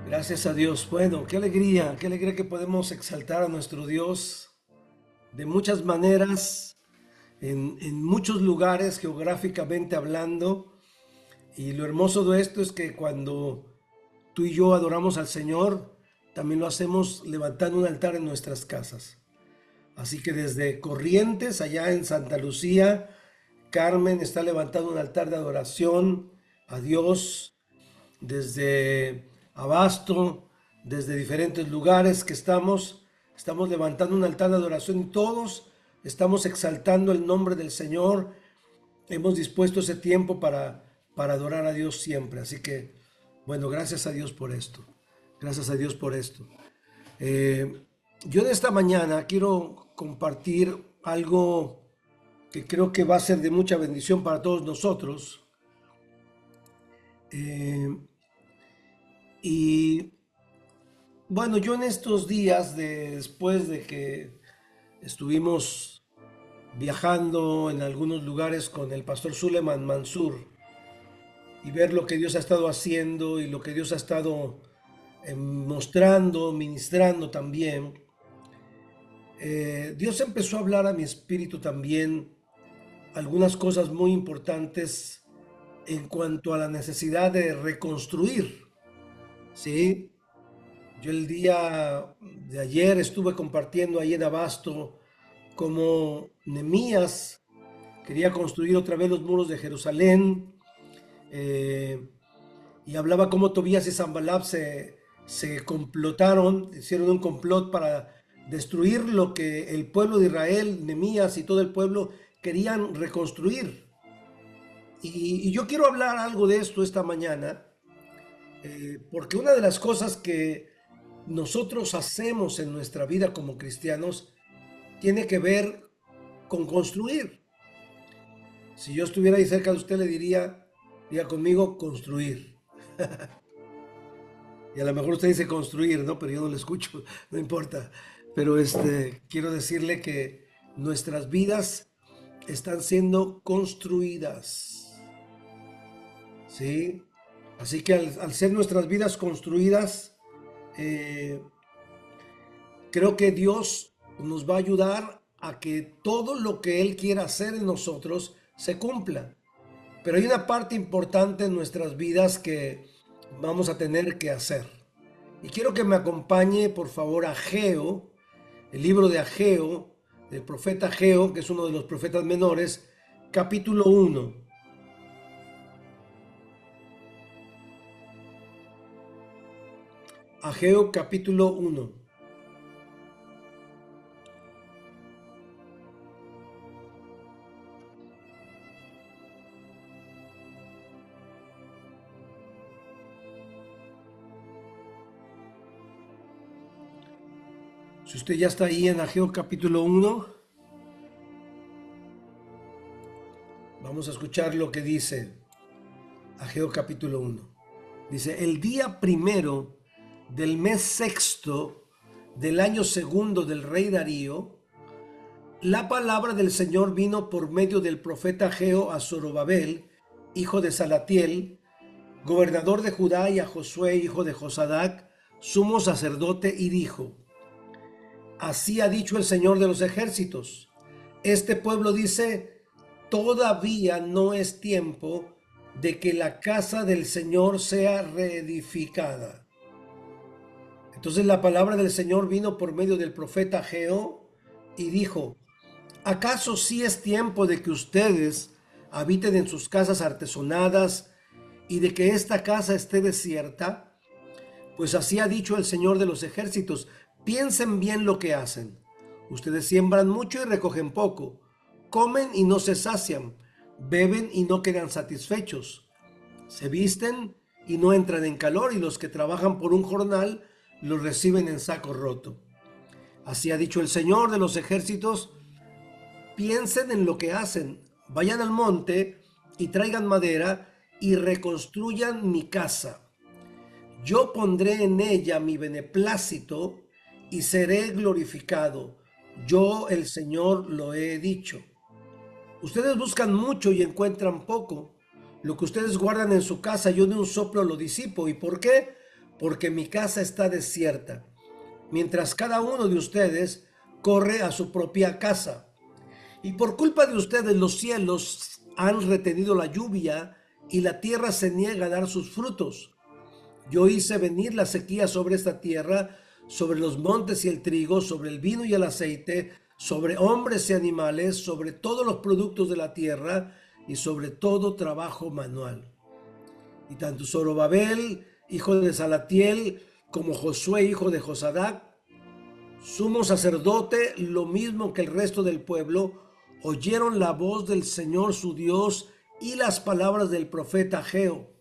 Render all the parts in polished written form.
Gracias a Dios. Bueno, qué alegría que podemos exaltar a nuestro Dios de muchas maneras, en muchos lugares geográficamente hablando. Y lo hermoso de esto es que cuando tú y yo adoramos al Señor, también lo hacemos levantando un altar en nuestras casas. Así que desde Corrientes, allá en Santa Lucía, Carmen está levantando un altar de adoración a Dios. Desde Abasto, desde diferentes lugares que estamos levantando un altar de adoración y todos estamos exaltando el nombre del Señor. Hemos dispuesto ese tiempo para adorar a Dios siempre. Así que, bueno, gracias a Dios por esto. Gracias a Dios por esto. Eh, yo en esta mañana quiero compartir algo que creo que va a ser de mucha bendición para todos nosotros. Eh, y Bueno, yo en estos días, después de que estuvimos viajando en algunos lugares con el pastor Suleiman Mansur y ver lo que Dios ha estado haciendo y lo que Dios ha estado mostrando, ministrando también, Dios empezó a hablar a mi espíritu también algunas cosas muy importantes en cuanto a la necesidad de reconstruir, ¿sí? Yo el día de ayer estuve compartiendo ahí en Abasto cómo Nehemías quería construir otra vez los muros de Jerusalén, eh, y hablaba cómo Tobías y Sanballat se complotaron, hicieron un complot para destruir lo que el pueblo de Israel, Nehemías y todo el pueblo querían reconstruir. Y yo quiero hablar algo de esto esta mañana, porque una de las cosas que nosotros hacemos en nuestra vida como cristianos tiene que ver con construir. Si yo estuviera ahí cerca de usted, le diga conmigo, construir. Y a lo mejor usted dice construir, ¿no? Pero yo no le escucho, no importa. Pero quiero decirle que nuestras vidas están siendo construidas, ¿sí? Así que al ser nuestras vidas construidas, eh, creo que Dios nos va a ayudar a que todo lo que Él quiera hacer en nosotros se cumpla. Pero hay una parte importante en nuestras vidas que vamos a tener que hacer. Y quiero que me acompañe, por favor, a Ageo, el libro de Ageo, del profeta Ageo, que es uno de los profetas menores, capítulo 1. Ageo, capítulo 1. Si usted ya está ahí en Ageo capítulo 1, vamos a escuchar lo que dice Ageo capítulo 1. Dice, el día primero del mes sexto del año segundo del rey Darío, la palabra del Señor vino por medio del profeta Ageo a Zorobabel, hijo de Salatiel, gobernador de Judá, y a Josué, hijo de Josadac, sumo sacerdote, y dijo, así ha dicho el Señor de los ejércitos, este pueblo dice, todavía no es tiempo de que la casa del Señor sea reedificada. Entonces la palabra del Señor vino por medio del profeta Ageo y dijo, ¿acaso sí es tiempo de que ustedes habiten en sus casas artesonadas y de que esta casa esté desierta? Pues así ha dicho el Señor de los ejércitos, piensen bien lo que hacen. Ustedes siembran mucho y recogen poco, comen y no se sacian, beben y no quedan satisfechos, se visten y no entran en calor, y los que trabajan por un jornal los reciben en saco roto. Así ha dicho el Señor de los ejércitos, piensen en lo que hacen, vayan al monte y traigan madera y reconstruyan mi casa. Yo pondré en ella mi beneplácito y seré glorificado. Yo, el Señor, lo he dicho. Ustedes buscan mucho y encuentran poco. Lo que ustedes guardan en su casa, yo de un soplo lo disipo. ¿Y por qué? porque mi casa está desierta, mientras cada uno de ustedes corre a su propia casa. Y por culpa de ustedes los cielos han retenido la lluvia y la tierra se niega a dar sus frutos. Yo hice venir la sequía sobre esta tierra, sobre los montes y el trigo, sobre el vino y el aceite, sobre hombres y animales, sobre todos los productos de la tierra y sobre todo trabajo manual. Y tanto Zorobabel, hijo de Salatiel, como Josué, hijo de Josadac, sumo sacerdote, lo mismo que el resto del pueblo, oyeron la voz del Señor su Dios y las palabras del profeta Ageo,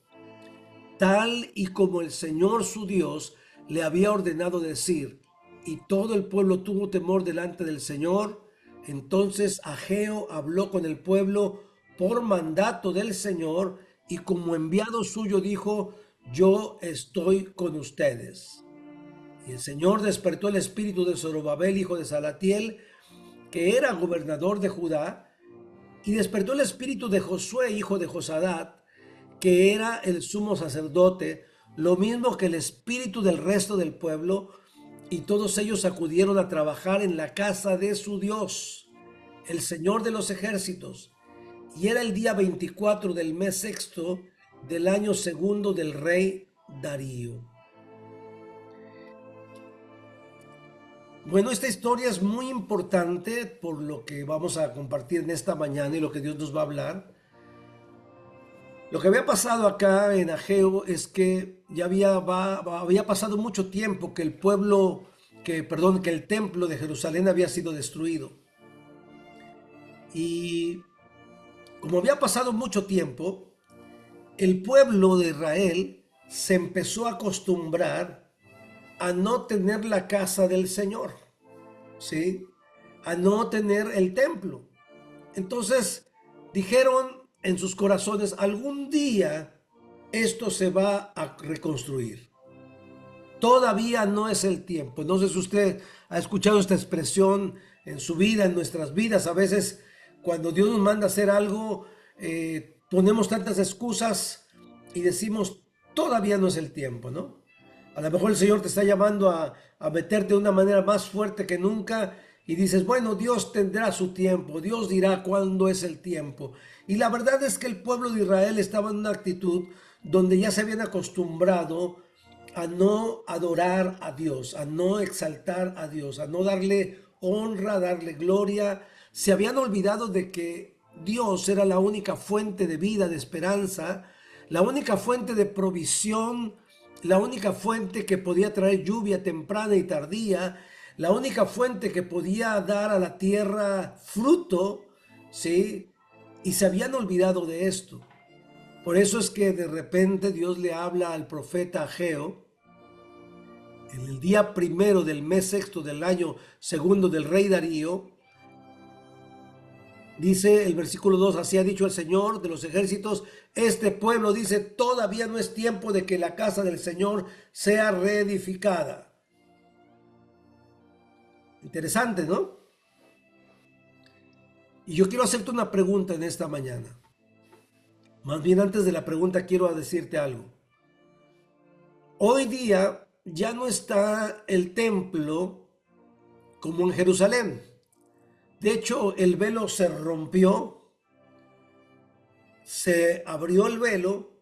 tal y como el Señor su Dios le había ordenado decir. Y todo el pueblo tuvo temor delante del Señor. Entonces Ageo habló con el pueblo por mandato del Señor, y como enviado suyo dijo: yo estoy con ustedes. Y el Señor despertó el espíritu de Zorobabel, hijo de Salatiel, que era gobernador de Judá, y despertó el espíritu de Josué, hijo de Josadat, que era el sumo sacerdote, lo mismo que el espíritu del resto del pueblo, y todos ellos acudieron a trabajar en la casa de su Dios, el Señor de los ejércitos. Y era el día 24 del mes sexto del año segundo del rey Darío. Bueno, esta historia es muy importante por lo que vamos a compartir en esta mañana y lo que Dios nos va a hablar. Lo que había pasado acá en Ageo es que ya había pasado mucho tiempo que que el templo de Jerusalén había sido destruido. Y como había pasado mucho tiempo, el pueblo de Israel se empezó a acostumbrar a no tener la casa del Señor, ¿sí? A no tener el templo. Entonces dijeron en sus corazones: algún día esto se va a reconstruir. Todavía no es el tiempo. No sé si usted ha escuchado esta expresión en su vida, en nuestras vidas. A veces cuando Dios nos manda a hacer algo, ponemos tantas excusas y decimos: todavía no es el tiempo, ¿no? A lo mejor el Señor te está llamando a meterte de una manera más fuerte que nunca, y dices: bueno, Dios tendrá su tiempo, Dios dirá cuándo es el tiempo. Y la verdad es que el pueblo de Israel estaba en una actitud donde ya se habían acostumbrado a no adorar a Dios, a no exaltar a Dios, a no darle honra, darle gloria. Se habían olvidado de que Dios era la única fuente de vida, de esperanza, la única fuente de provisión, la única fuente que podía traer lluvia temprana y tardía, la única fuente que podía dar a la tierra fruto, ¿sí? Y se habían olvidado de esto. Por eso es que de repente Dios le habla al profeta Ageo en el día primero del mes sexto del año segundo del rey Darío. Dice el versículo 2: así ha dicho el Señor de los ejércitos, este pueblo dice: todavía no es tiempo de que la casa del Señor sea reedificada. Interesante, ¿no? Y yo quiero hacerte una pregunta en esta mañana. Más bien, antes de la pregunta, quiero decirte algo. Hoy día ya no está el templo como en Jerusalén. De hecho, el velo se rompió, se abrió el velo,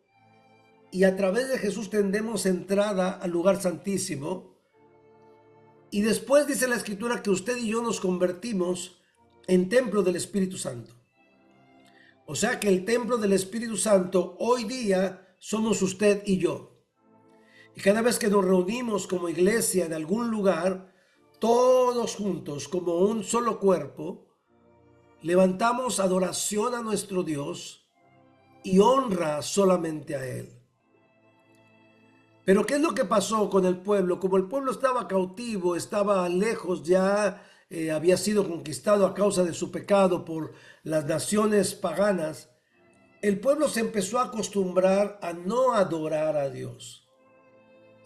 y a través de Jesús tendremos entrada al lugar santísimo. Y después dice la Escritura que usted y yo nos convertimos en templo del Espíritu Santo. O sea que el templo del Espíritu Santo hoy día somos usted y yo. Y cada vez que nos reunimos como iglesia en algún lugar, todos juntos como un solo cuerpo, levantamos adoración a nuestro Dios y honra solamente a Él. Pero ¿qué es lo que pasó con el pueblo? Como el pueblo estaba cautivo, estaba lejos, ya había sido conquistado a causa de su pecado por las naciones paganas, el pueblo se empezó a acostumbrar a no adorar a Dios,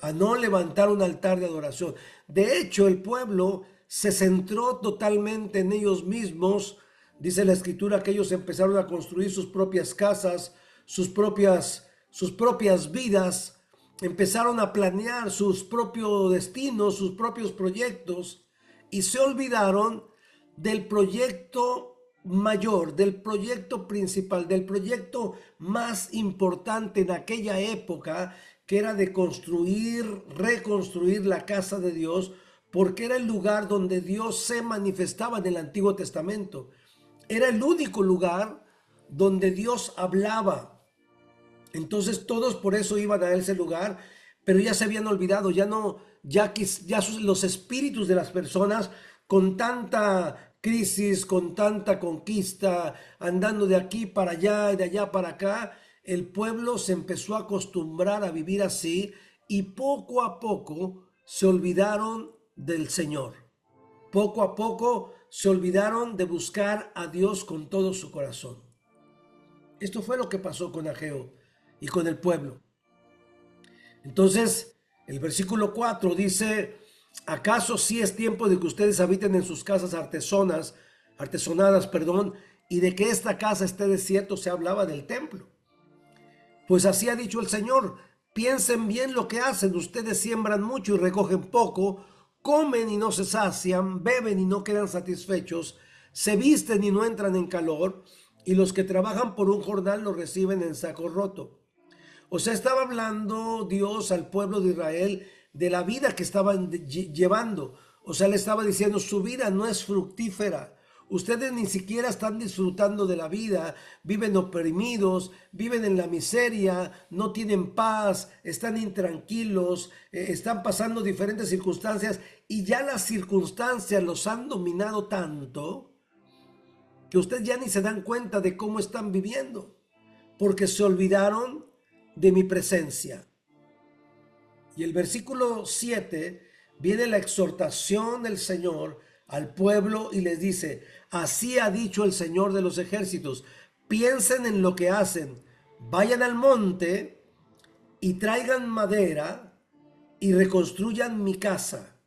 a no levantar un altar de adoración. De hecho, el pueblo se centró totalmente en ellos mismos. Dice la Escritura que ellos empezaron a construir sus propias casas, sus propias vidas, empezaron a planear sus propios destinos, sus propios proyectos, y se olvidaron del proyecto mayor, del proyecto principal, del proyecto más importante en aquella época, que era de construir, reconstruir la casa de Dios, porque era el lugar donde Dios se manifestaba en el Antiguo Testamento. Era el único lugar donde Dios hablaba. Entonces todos por eso iban a ese lugar, pero ya se habían olvidado, ya no, los espíritus de las personas, con tanta crisis, con tanta conquista, andando de aquí para allá y de allá para acá, el pueblo se empezó a acostumbrar a vivir así y poco a poco se olvidaron del Señor. Poco a poco se olvidaron de buscar a Dios con todo su corazón. Esto fue lo que pasó con Ageo y con el pueblo. Entonces, el versículo 4 dice: ¿acaso sí es tiempo de que ustedes habiten en sus casas artesonadas, y de que esta casa esté desierta? Se hablaba del templo. Pues así ha dicho el Señor: piensen bien lo que hacen. Ustedes siembran mucho y recogen poco, comen y no se sacian, beben y no quedan satisfechos, se visten y no entran en calor, y los que trabajan por un jornal lo reciben en saco roto. O sea, estaba hablando Dios al pueblo de Israel de la vida que estaban llevando. O sea, le estaba diciendo: su vida no es fructífera. Ustedes ni siquiera están disfrutando de la vida, viven oprimidos, viven en la miseria, no tienen paz, están intranquilos, están pasando diferentes circunstancias, y ya las circunstancias los han dominado tanto que ustedes ya ni se dan cuenta de cómo están viviendo, porque se olvidaron de mi presencia. Y el versículo 7 viene la exhortación del Señor al pueblo y les dice: así ha dicho el Señor de los ejércitos, piensen en lo que hacen, vayan al monte y traigan madera y reconstruyan mi casa.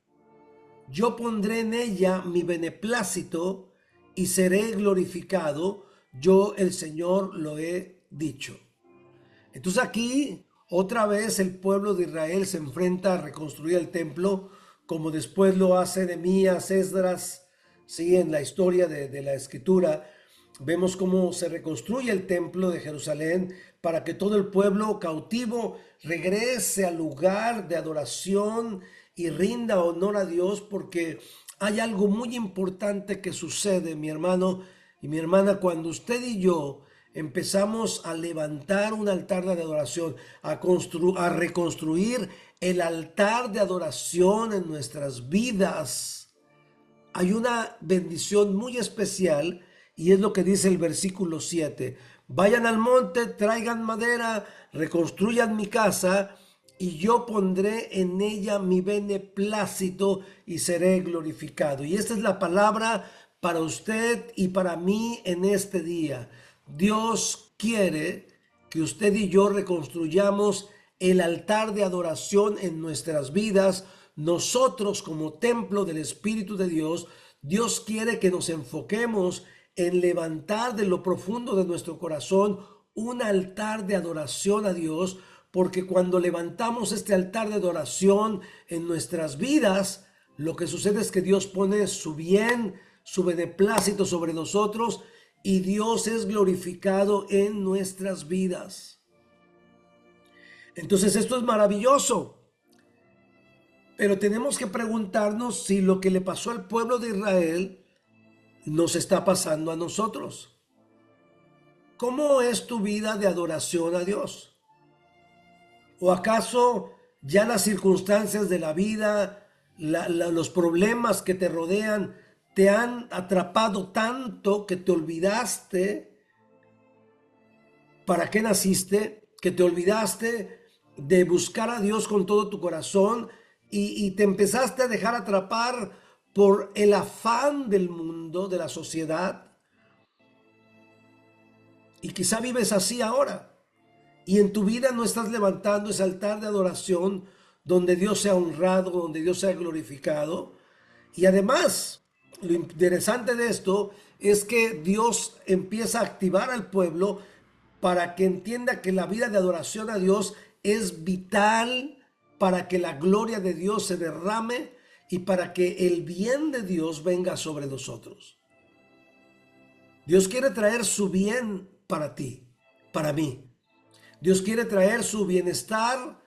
Yo pondré en ella mi beneplácito y seré glorificado. Yo, el Señor, lo he dicho. Entonces aquí otra vez el pueblo de Israel se enfrenta a reconstruir el templo, como después lo hace Nehemías, Esdras. Sí, en la historia de la escritura vemos cómo se reconstruye el templo de Jerusalén para que todo el pueblo cautivo regrese al lugar de adoración y rinda honor a Dios, porque hay algo muy importante que sucede, mi hermano y mi hermana, cuando usted y yo empezamos a levantar un altar de adoración, a reconstruir el altar de adoración en nuestras vidas. Hay una bendición muy especial, y es lo que dice el versículo 7. Vayan al monte, traigan madera, reconstruyan mi casa, y yo pondré en ella mi beneplácito y seré glorificado. Y esta es la palabra para usted y para mí en este día. Dios quiere que usted y yo reconstruyamos el altar de adoración en nuestras vidas. Nosotros, como templo del Espíritu de Dios, Dios quiere que nos enfoquemos en levantar de lo profundo de nuestro corazón un altar de adoración a Dios, porque cuando levantamos este altar de adoración en nuestras vidas, lo que sucede es que Dios pone su bien, su beneplácito sobre nosotros, y Dios es glorificado en nuestras vidas. Entonces esto es maravilloso. Pero tenemos que preguntarnos si lo que le pasó al pueblo de Israel nos está pasando a nosotros. ¿Cómo es tu vida de adoración a Dios? ¿O acaso ya las circunstancias de la vida, los problemas que te rodean, te han atrapado tanto que te olvidaste para qué naciste, que te olvidaste de buscar a Dios con todo tu corazón, y te empezaste a dejar atrapar por el afán del mundo, de la sociedad? Y quizá vives así ahora, y en tu vida no estás levantando ese altar de adoración donde Dios sea honrado, donde Dios sea glorificado. Y además, lo interesante de esto es que Dios empieza a activar al pueblo para que entienda que la vida de adoración a Dios es vital para que la gloria de Dios se derrame y para que el bien de Dios venga sobre nosotros. Dios quiere traer su bien para ti, para mí. Dios quiere traer su bienestar,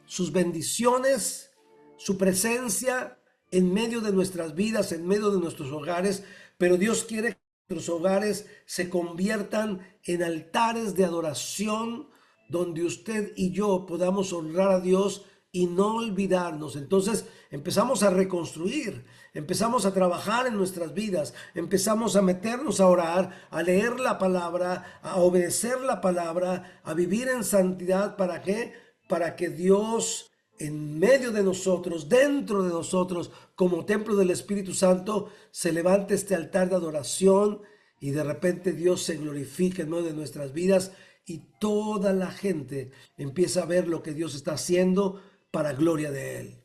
sus bendiciones, su presencia en medio de nuestras vidas, en medio de nuestros hogares, pero Dios quiere que nuestros hogares se conviertan en altares de adoración donde usted y yo podamos honrar a Dios y no olvidarnos. Entonces empezamos a reconstruir, empezamos a trabajar en nuestras vidas, empezamos a meternos a orar, a leer la palabra, a obedecer la palabra, a vivir en santidad. ¿Para qué? Para que Dios en medio de nosotros, dentro de nosotros, como templo del Espíritu Santo, se levante este altar de adoración y de repente Dios se glorifica en medio de nuestras vidas y toda la gente empieza a ver lo que Dios está haciendo para gloria de Él.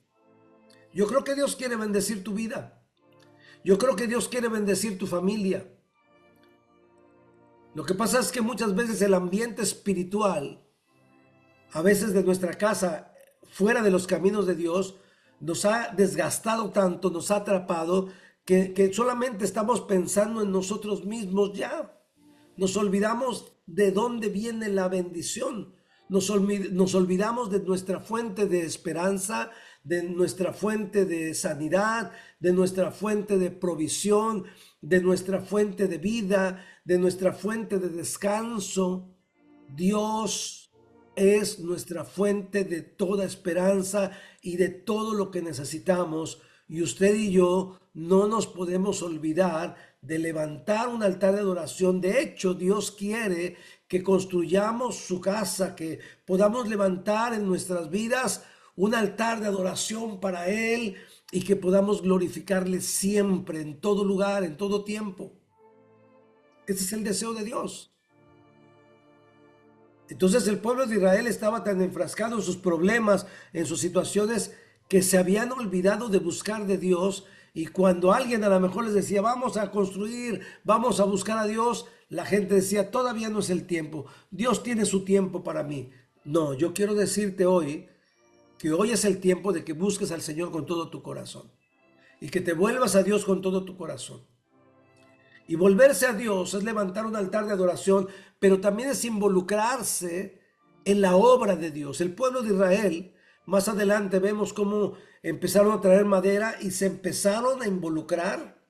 Yo creo que Dios quiere bendecir tu vida. Yo creo que Dios quiere bendecir tu familia. Lo que pasa es que muchas veces el ambiente espiritual, a veces de nuestra casa, fuera de los caminos de Dios, nos ha desgastado tanto, nos ha atrapado, que solamente estamos pensando en nosotros mismos ya. Nos olvidamos de dónde viene la bendición. Nos olvidamos de nuestra fuente de esperanza, de nuestra fuente de sanidad, de nuestra fuente de provisión, de nuestra fuente de vida, de nuestra fuente de descanso. Dios es nuestra fuente de toda esperanza y de todo lo que necesitamos. Y usted y yo no nos podemos olvidar de levantar un altar de adoración. De hecho, Dios quiere que construyamos su casa, que podamos levantar en nuestras vidas un altar de adoración para Él y que podamos glorificarle siempre, en todo lugar, en todo tiempo. Ese es el deseo de Dios. Entonces el pueblo de Israel estaba tan enfrascado en sus problemas, en sus situaciones, que se habían olvidado de buscar de Dios. Y cuando alguien a lo mejor les decía, vamos a construir, vamos a buscar a Dios, la gente decía, todavía no es el tiempo. Dios tiene su tiempo para mí. No, yo quiero decirte hoy que hoy es el tiempo de que busques al Señor con todo tu corazón y que te vuelvas a Dios con todo tu corazón. Y volverse a Dios es levantar un altar de adoración, pero también es involucrarse en la obra de Dios. El pueblo de Israel, más adelante vemos cómo empezaron a traer madera y se empezaron a involucrar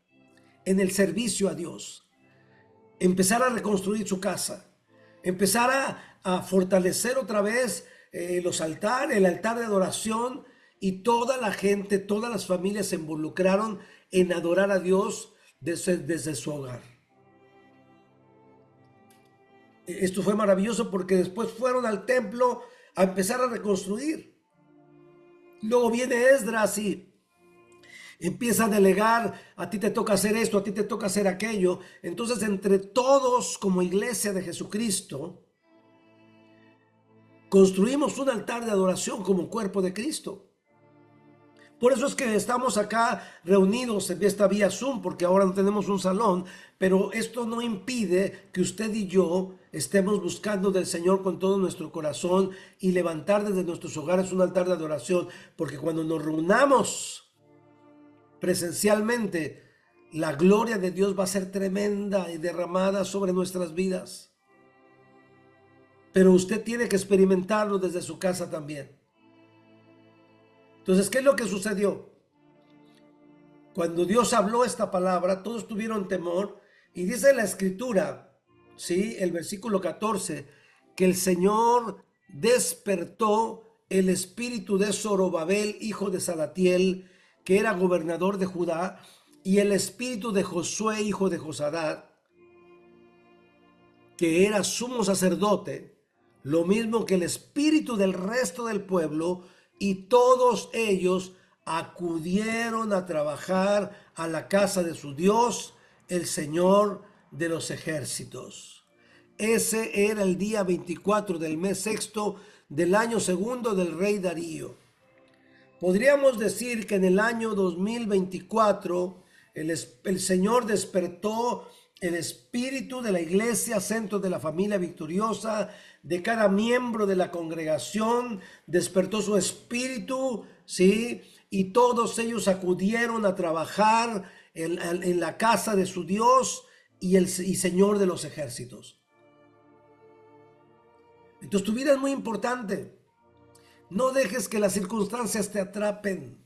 en el servicio a Dios. Empezar a reconstruir su casa, empezar a fortalecer otra vez los altares, el altar de adoración, y toda la gente, todas las familias se involucraron en adorar a Dios desde su hogar. Esto fue maravilloso porque después fueron al templo a empezar a reconstruir. Luego viene Esdras y empieza a delegar, a ti te toca hacer esto, a ti te toca hacer aquello. Entonces, entre todos como iglesia de Jesucristo, construimos un altar de adoración como cuerpo de Cristo. Por eso es que estamos acá reunidos en esta vía Zoom, porque ahora no tenemos un salón, pero esto no impide que usted y yo estemos buscando del Señor con todo nuestro corazón y levantar desde nuestros hogares un altar de adoración, porque cuando nos reunamos presencialmente, la gloria de Dios va a ser tremenda y derramada sobre nuestras vidas. Pero usted tiene que experimentarlo desde su casa también. Entonces, ¿qué es lo que sucedió? Cuando Dios habló esta palabra, todos tuvieron temor, y dice la escritura, ¿sí? El versículo 14, que el Señor despertó el espíritu de Zorobabel, hijo de Salatiel, que era gobernador de Judá, y el espíritu de Josué, hijo de Josadat, que era sumo sacerdote, lo mismo que el espíritu del resto del pueblo, y todos ellos acudieron a trabajar a la casa de su Dios, el Señor de los ejércitos. Ese era el día 24 del mes sexto del año segundo del rey Darío. Podríamos decir que en el año 2024 El Señor despertó el espíritu de la iglesia, centro de la familia victoriosa, de cada miembro de la congregación, despertó su espíritu, ¿sí? Y todos ellos acudieron a trabajar en la casa de su Dios y Señor de los ejércitos. Entonces tu vida es muy importante. No dejes que las circunstancias te atrapen.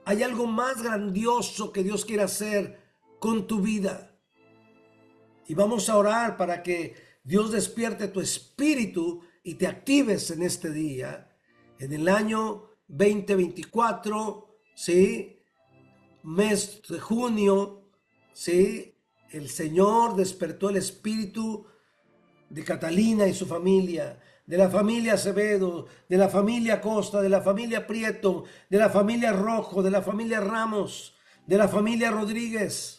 Hay algo más grandioso que Dios quiere hacer con tu vida. Y vamos a orar para que Dios despierte tu espíritu y te actives en este día, en el año 2024, ¿sí? Mes de junio, ¿sí? El Señor despertó el espíritu de Catalina y su familia, de la familia Acevedo, de la familia Costa, de la familia Prieto, de la familia Rojo, de la familia Ramos, de la familia Rodríguez.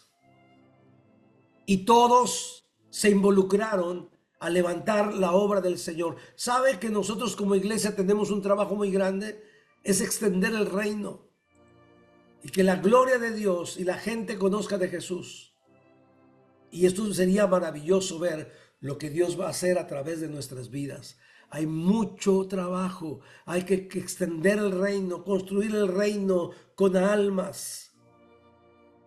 Y todos se involucraron a levantar la obra del Señor. ¿Sabe que nosotros como iglesia tenemos un trabajo muy grande? Es extender el reino y que la gloria de Dios y la gente conozca de Jesús. Y esto sería maravilloso ver lo que Dios va a hacer a través de nuestras vidas. Hay mucho trabajo, hay que extender el reino, construir el reino con almas.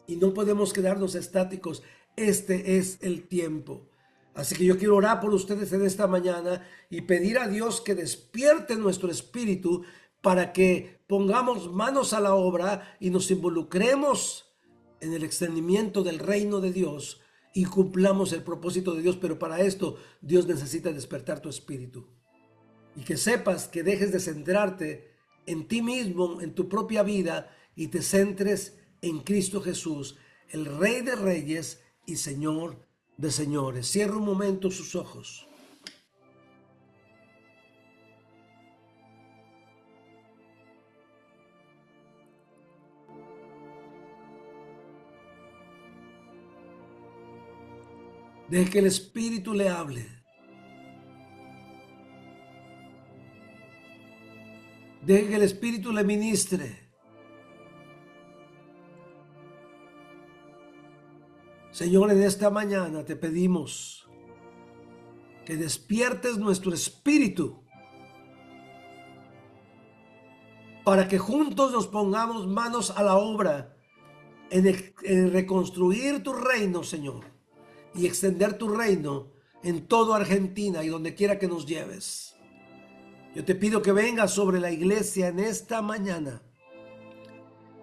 Y no podemos quedarnos estáticos. Este es el tiempo. Así que yo quiero orar por ustedes en esta mañana y pedir a Dios que despierte nuestro espíritu para que pongamos manos a la obra y nos involucremos en el extendimiento del reino de Dios y cumplamos el propósito de Dios. Pero para esto Dios necesita despertar tu espíritu y que sepas que dejes de centrarte en ti mismo, en tu propia vida, y te centres en Cristo Jesús, el Rey de Reyes y Señor de señores. Cierra un momento sus ojos. Deje que el Espíritu le hable. Deje que el Espíritu le ministre. Señor, en esta mañana te pedimos que despiertes nuestro espíritu para que juntos nos pongamos manos a la obra en reconstruir tu reino, Señor, y extender tu reino en toda Argentina y donde quiera que nos lleves. Yo te pido que vengas sobre la iglesia en esta mañana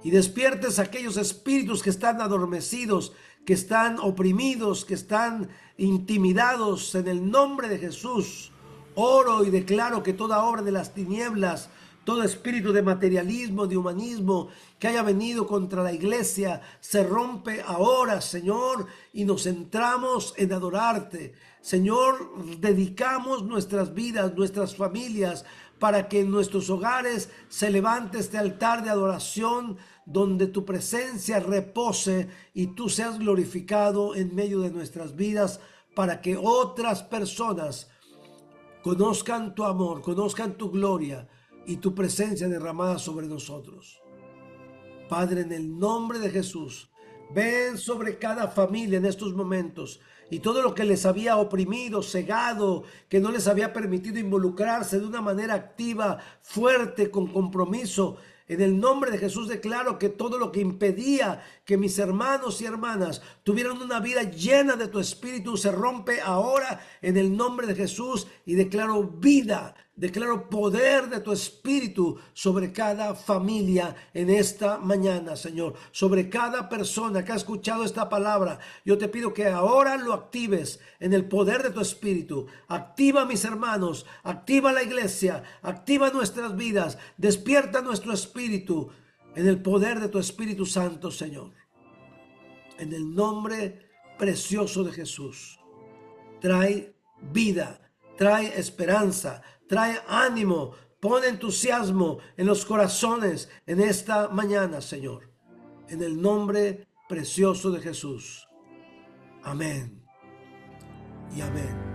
y despiertes aquellos espíritus que están adormecidos, que están oprimidos, que están intimidados. En el nombre de Jesús, oro y declaro que toda obra de las tinieblas, todo espíritu de materialismo, de humanismo que haya venido contra la iglesia, se rompe ahora, Señor, y nos centramos en adorarte. Señor, dedicamos nuestras vidas, nuestras familias, para que en nuestros hogares se levante este altar de adoración donde tu presencia repose y tú seas glorificado en medio de nuestras vidas, para que otras personas conozcan tu amor, conozcan tu gloria y tu presencia derramada sobre nosotros. Padre, en el nombre de Jesús, ven sobre cada familia en estos momentos y todo lo que les había oprimido, cegado, que no les había permitido involucrarse de una manera activa, fuerte, con compromiso. En el nombre de Jesús declaro que todo lo que impedía que mis hermanos y hermanas tuvieran una vida llena de tu espíritu se rompe ahora en el nombre de Jesús, y declaro vida, declaro poder de tu espíritu sobre cada familia en esta mañana, Señor, sobre cada persona que ha escuchado esta palabra. Yo te pido que ahora lo actives en el poder de tu espíritu. Activa a mis hermanos, activa la iglesia, activa nuestras vidas, despierta nuestro espíritu en el poder de tu Espíritu Santo, Señor. En el nombre precioso de Jesús, trae vida, trae esperanza, trae ánimo, pon entusiasmo en los corazones en esta mañana, Señor. En el nombre precioso de Jesús. Amén y amén.